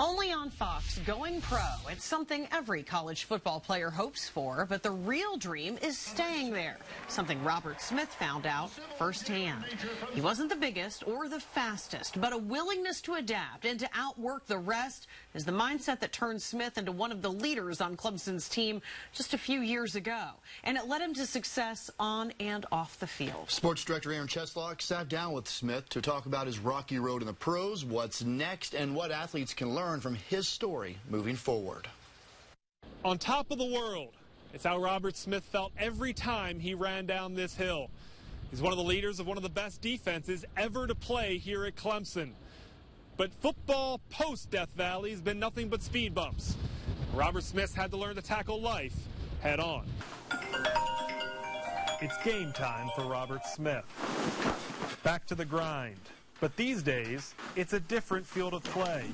Only on Fox, going pro. It's something every college football player hopes for, but the real dream is staying there. Something Robert Smith found out firsthand. He wasn't the biggest or the fastest, but a willingness to adapt and to outwork the rest is the mindset that turned Smith into one of the leaders on Clemson's team just a few years ago. And it led him to success on and off the field. Sports Director Aaron Cheslock sat down with Smith to talk about his rocky road in the pros, what's next, and what athletes can learn from his story moving forward. On top of the world, it's how Robert Smith felt every time he ran down this hill. He's one of the leaders of one of the best defenses ever to play here at Clemson. But football post-Death Valley has been nothing but speed bumps. Robert Smith had to learn to tackle life head on. It's game time for Robert Smith. Back to the grind. But these days, it's a different field of play.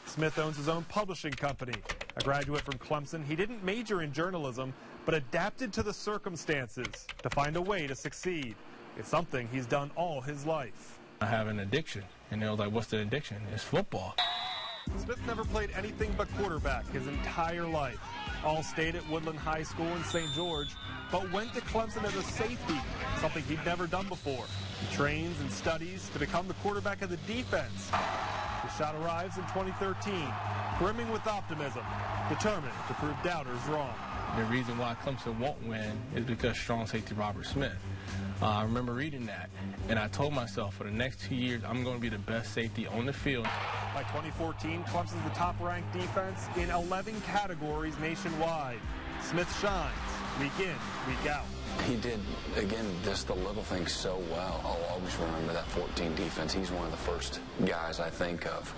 Smith owns his own publishing company. A graduate from Clemson, he didn't major in journalism, but adapted to the circumstances to find a way to succeed. It's something he's done all his life. I have an addiction, and they were like, what's the addiction? It's football. Smith never played anything but quarterback his entire life. All stayed at Woodland High School in St. George, but went to Clemson as a safety, something he'd never done before. He trains and studies to become the quarterback of the defense. His shot arrives in 2013, brimming with optimism, determined to prove doubters wrong. The reason why Clemson won't win is because strong safety Robert Smith. I remember reading that, and I told myself for the next 2 years, I'm going to be the best safety on the field. By 2014, Clemson's the top-ranked defense in 11 categories nationwide. Smith shines week in, week out. He did, again, just the little things so well. I'll always remember that 14 defense. He's one of the first guys I think of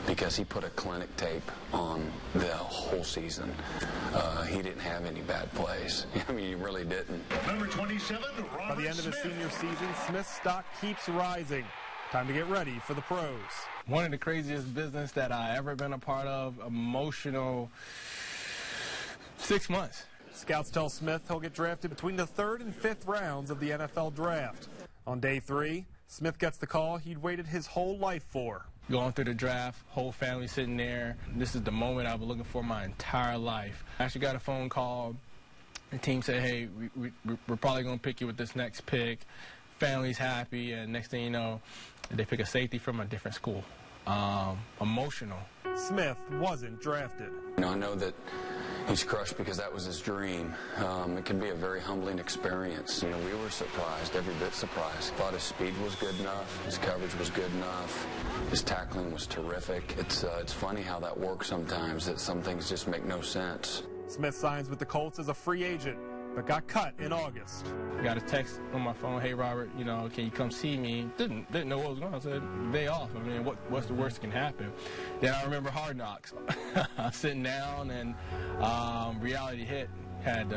because he put a clinic tape on the whole season. He didn't have any bad plays. I mean, he really didn't. Number 27, Robert By the end of his Smith. senior season, Smith's stock keeps rising. Time to get ready for the pros. One of the craziest business that I ever been a part of, emotional 6 months. Scouts tell Smith he'll get drafted between the 3rd and 5th rounds of the NFL draft. On day 3, Smith gets the call he'd waited his whole life for. Going through the draft, whole family sitting there. This is the moment I've been looking for my entire life. I actually got a phone call. The team said, hey, we're probably going to pick you with this next pick. Family's happy, and next thing you know, they pick a safety from a different school. Emotional. Smith wasn't drafted. I know that he's crushed because that was his dream. It can be a very humbling experience. We were surprised, every bit surprised. Thought his speed was good enough, his coverage was good enough, his tackling was terrific. It's funny how that works sometimes, that some things just make no sense. Smith signs with the Colts as a free agent, but got cut in August. Got a text on my phone, hey Robert, can you come see me? Didn't know what was going on. I said, day off. I mean, what's the worst that can happen? Then I remember Hard Knocks. Sitting down and reality hit. Had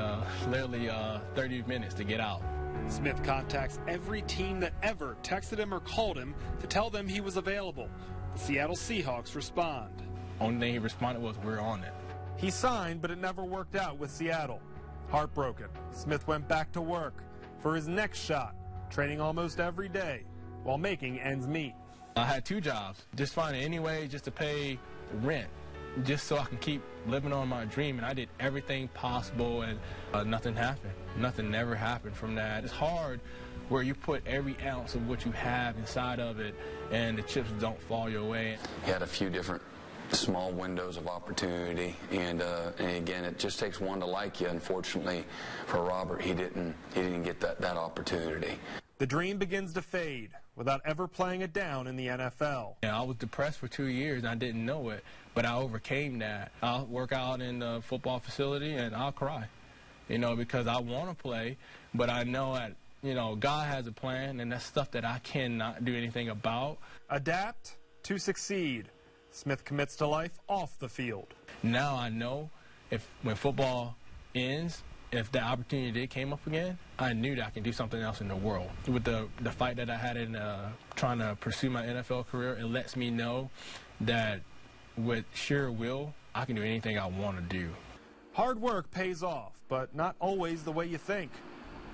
literally 30 minutes to get out. Smith contacts every team that ever texted him or called him to tell them he was available. The Seattle Seahawks respond. Only thing he responded was, we're on it. He signed, but it never worked out with Seattle. Heartbroken, Smith went back to work for his next shot, training almost every day while making ends meet. I had 2 jobs, just finding any way just to pay rent, just so I can keep living on my dream, and I did everything possible, and nothing happened. Nothing never happened from that. It's hard where you put every ounce of what you have inside of it, and the chips don't fall your way. He had a few different small windows of opportunity, and again, it just takes one to like you. Unfortunately for Robert, he didn't get that opportunity. The dream begins to fade without ever playing it down in the NFL. I was depressed for 2 years, and I didn't know it, but I overcame that. I'll work out in the football facility, and I'll cry, because I want to play, but I know that, God has a plan, and that's stuff that I cannot do anything about. Adapt to succeed. Smith commits to life off the field. Now I know when football ends, if that opportunity came up again, I knew that I can do something else in the world. With the fight that I had in trying to pursue my NFL career, it lets me know that with sheer will, I can do anything I want to do. Hard work pays off, but not always the way you think.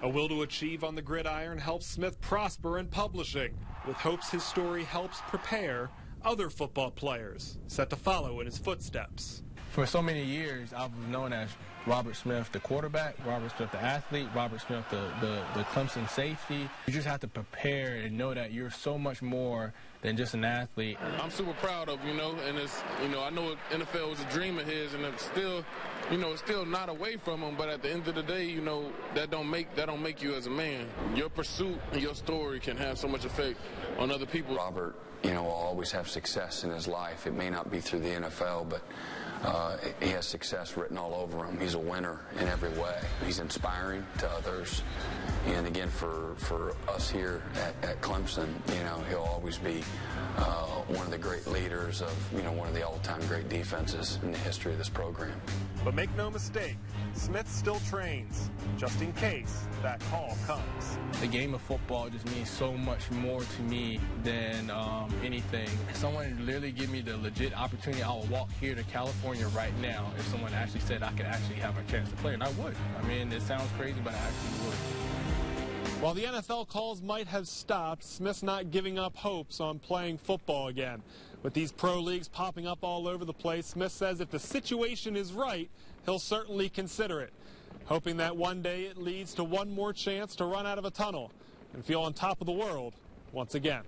A will to achieve on the gridiron helps Smith prosper in publishing, with hopes his story helps prepare other football players set to follow in his footsteps. For so many years, I was known as Robert Smith, the quarterback, Robert Smith, the athlete, Robert Smith, the Clemson safety. You just have to prepare and know that you're so much more than just an athlete. I'm super proud of, and it's, I know NFL was a dream of his, and it's still, it's still not away from him, but at the end of the day, that don't make you as a man. Your pursuit and your story can have so much effect on other people. Robert, will always have success in his life. It may not be through the NFL, but he has success written all over him. He's a winner in every way. He's inspiring to others. And again, for us here at Clemson, he'll always be one of the great leaders of, one of the all-time great defenses in the history of this program. But make no mistake, Smith still trains, just in case that call comes. The game of football just means so much more to me than anything. If someone literally give me the legit opportunity, I will walk here to California right now if someone actually said I could actually have a chance to play, and I would. I mean, it sounds crazy, but I actually would. While the NFL calls might have stopped, Smith's not giving up hopes on playing football again. With these pro leagues popping up all over the place, Smith says if the situation is right, he'll certainly consider it, hoping that one day it leads to one more chance to run out of a tunnel and feel on top of the world once again.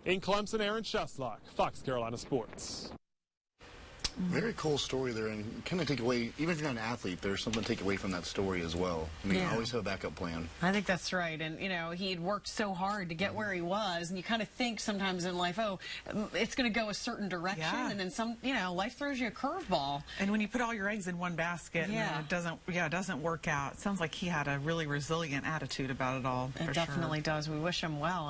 In Clemson, Aaron Shustlock, Fox Carolina Sports. Very cool story there, and kind of take away, even if you're not an athlete, there's something to take away from that story as well. I mean, always have a backup plan. I think that's right. And, he'd worked so hard to get where he was, and you kind of think sometimes in life, oh, it's going to go a certain direction, and then life throws you a curveball. And when you put all your eggs in one basket, and then it doesn't work out. It sounds like he had a really resilient attitude about it all. It definitely does. We wish him well.